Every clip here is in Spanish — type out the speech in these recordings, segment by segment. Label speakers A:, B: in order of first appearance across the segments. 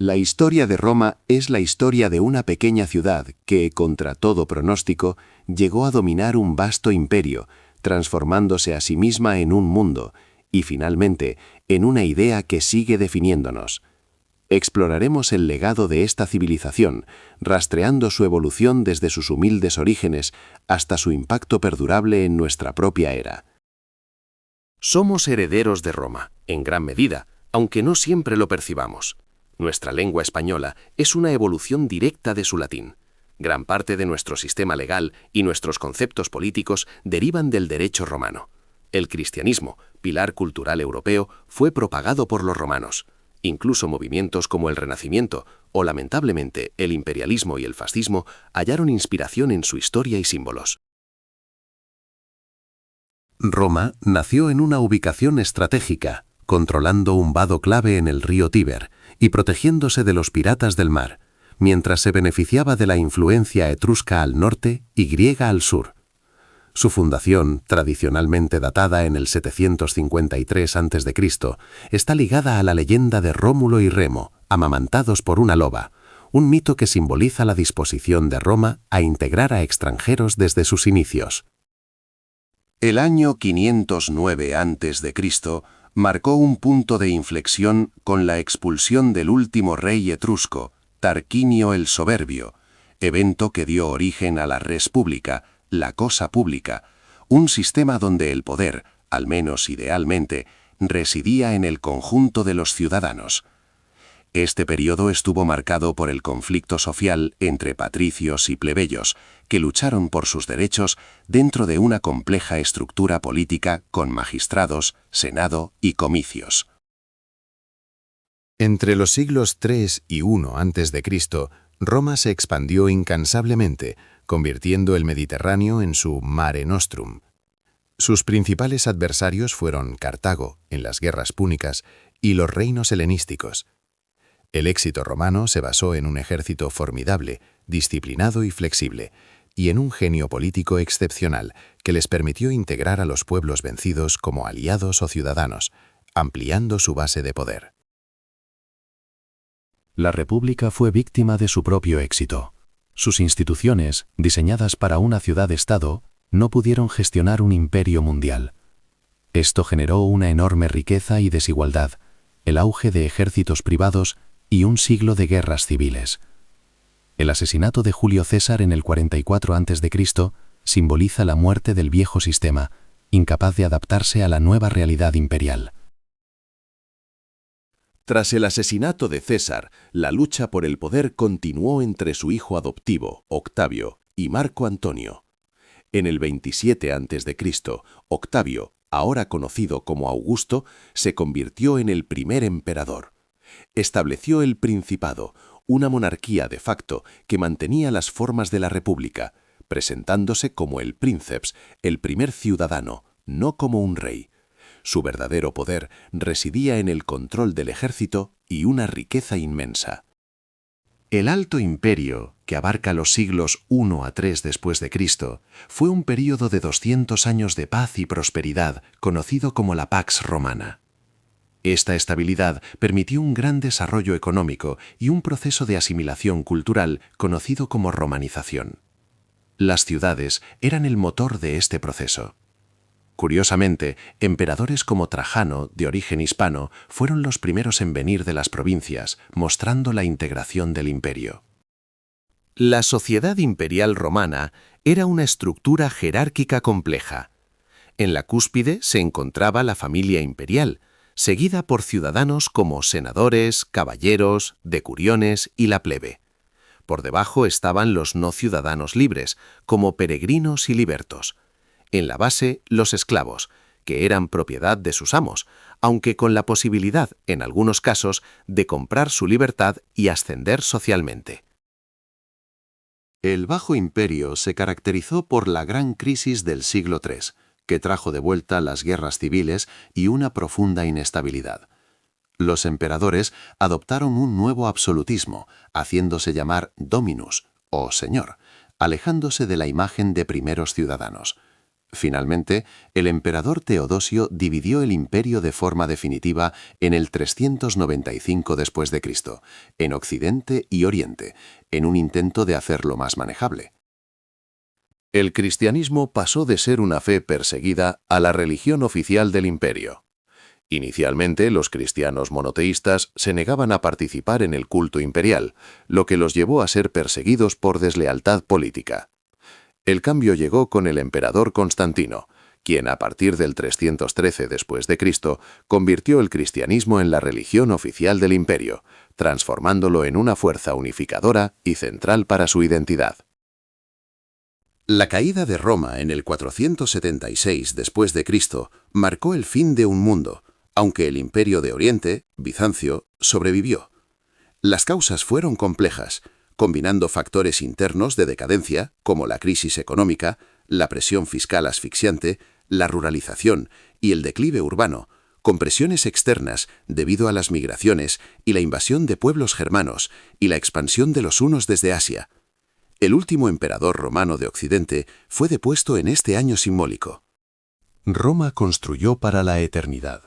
A: La historia de Roma es la historia de una pequeña ciudad que, contra todo pronóstico, llegó a dominar un vasto imperio, transformándose a sí misma en un mundo y, finalmente, en una idea que sigue definiéndonos. Exploraremos el legado de esta civilización, rastreando su evolución desde sus humildes orígenes hasta su impacto perdurable en nuestra propia era.
B: Somos herederos de Roma, en gran medida, aunque no siempre lo percibamos. Nuestra lengua española es una evolución directa de su latín. Gran parte de nuestro sistema legal y nuestros conceptos políticos derivan del derecho romano. El cristianismo, pilar cultural europeo, fue propagado por los romanos. Incluso movimientos como el Renacimiento o, lamentablemente, el imperialismo y el fascismo hallaron inspiración en su historia y símbolos.
C: Roma nació en una ubicación estratégica, controlando un vado clave en el río Tíber y protegiéndose de los piratas del mar, mientras se beneficiaba de la influencia etrusca al norte y griega al sur. Su fundación, tradicionalmente datada en el 753 a.C., está ligada a la leyenda de Rómulo y Remo, amamantados por una loba, un mito que simboliza la disposición de Roma a integrar a extranjeros desde sus inicios.
A: El año 509 a.C. marcó un punto de inflexión con la expulsión del último rey etrusco, Tarquinio el Soberbio, evento que dio origen a la res publica, la cosa pública, un sistema donde el poder, al menos idealmente, residía en el conjunto de los ciudadanos. Este periodo estuvo marcado por el conflicto social entre patricios y plebeyos, que lucharon por sus derechos dentro de una compleja estructura política con magistrados, senado y comicios.
D: Entre los siglos III y I a.C., Roma se expandió incansablemente, convirtiendo el Mediterráneo en su Mare Nostrum. Sus principales adversarios fueron Cartago, en las guerras púnicas, y los reinos helenísticos. El éxito romano se basó en un ejército formidable, disciplinado y flexible, y en un genio político excepcional que les permitió integrar a los pueblos vencidos como aliados o ciudadanos, ampliando su base de poder.
E: La República fue víctima de su propio éxito. Sus instituciones, diseñadas para una ciudad-estado, no pudieron gestionar un imperio mundial. Esto generó una enorme riqueza y desigualdad, el auge de ejércitos privados y un siglo de guerras civiles. El asesinato de Julio César en el 44 a.C. simboliza la muerte del viejo sistema, incapaz de adaptarse a la nueva realidad imperial.
B: Tras el asesinato de César, la lucha por el poder continuó entre su hijo adoptivo, Octavio, y Marco Antonio. En el 27 a.C., Octavio, ahora conocido como Augusto, se convirtió en el primer emperador. Estableció el Principado, una monarquía de facto que mantenía las formas de la República, presentándose como el princeps, el primer ciudadano, no como un rey. Su verdadero poder residía en el control del ejército y una riqueza inmensa.
A: El Alto Imperio, que abarca los siglos I a III después de Cristo, fue un período de 200 años de paz y prosperidad, conocido como la Pax Romana. Esta estabilidad permitió un gran desarrollo económico y un proceso de asimilación cultural conocido como romanización. Las ciudades eran el motor de este proceso. Curiosamente, emperadores como Trajano, de origen hispano, fueron los primeros en venir de las provincias, mostrando la integración del imperio.
B: La sociedad imperial romana era una estructura jerárquica compleja. En la cúspide se encontraba la familia imperial, seguida por ciudadanos como senadores, caballeros, decuriones y la plebe. Por debajo estaban los no ciudadanos libres, como peregrinos y libertos. En la base, los esclavos, que eran propiedad de sus amos, aunque con la posibilidad, en algunos casos, de comprar su libertad y ascender socialmente.
A: El Bajo Imperio se caracterizó por la gran crisis del siglo III, que trajo de vuelta las guerras civiles y una profunda inestabilidad. Los emperadores adoptaron un nuevo absolutismo, haciéndose llamar dominus, o señor, alejándose de la imagen de primeros ciudadanos. Finalmente, el emperador Teodosio dividió el imperio de forma definitiva en el 395 después de Cristo, en Occidente y Oriente, en un intento de hacerlo más manejable.
B: El cristianismo pasó de ser una fe perseguida a la religión oficial del imperio. Inicialmente, los cristianos monoteístas se negaban a participar en el culto imperial, lo que los llevó a ser perseguidos por deslealtad política. El cambio llegó con el emperador Constantino, quien a partir del 313 después de Cristo convirtió el cristianismo en la religión oficial del imperio, transformándolo en una fuerza unificadora y central para su identidad.
A: La caída de Roma en el 476 después de Cristo marcó el fin de un mundo, aunque el imperio de Oriente, Bizancio, sobrevivió. Las causas fueron complejas, combinando factores internos de decadencia, como la crisis económica, la presión fiscal asfixiante, la ruralización y el declive urbano, con presiones externas debido a las migraciones y la invasión de pueblos germanos y la expansión de los hunos desde Asia. El último emperador romano de Occidente fue depuesto en este año simbólico.
C: Roma construyó para la eternidad,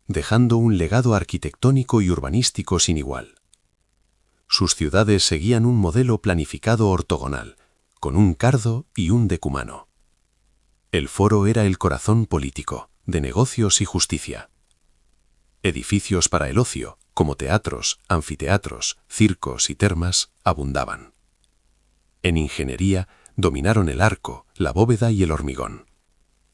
C: dejando un legado arquitectónico y urbanístico sin igual. Sus ciudades seguían un modelo planificado ortogonal, con un cardo y un decumano. El foro era el corazón político, de negocios y justicia. Edificios para el ocio, como teatros, anfiteatros, circos y termas, abundaban. En ingeniería dominaron el arco, la bóveda y el hormigón,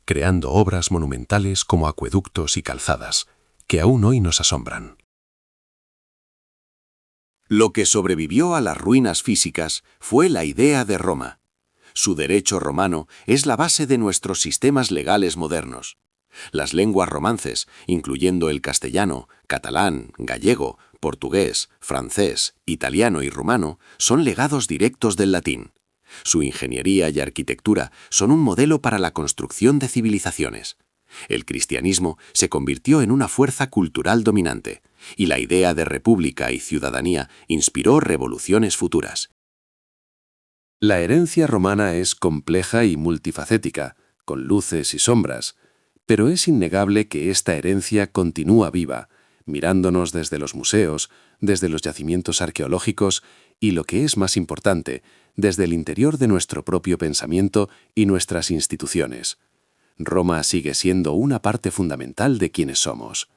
C: creando obras monumentales como acueductos y calzadas, que aún hoy nos asombran.
B: Lo que sobrevivió a las ruinas físicas fue la idea de Roma. Su derecho romano es la base de nuestros sistemas legales modernos. Las lenguas romances, incluyendo el castellano, catalán, gallego, portugués, francés, italiano y rumano, son legados directos del latín. Su ingeniería y arquitectura son un modelo para la construcción de civilizaciones. El cristianismo se convirtió en una fuerza cultural dominante, y la idea de república y ciudadanía inspiró revoluciones futuras. La herencia romana es compleja y multifacética, con luces y sombras, pero es innegable que esta herencia continúa viva, mirándonos desde los museos, desde los yacimientos arqueológicos y, lo que es más importante, desde el interior de nuestro propio pensamiento y nuestras instituciones. Roma sigue siendo una parte fundamental de quienes somos.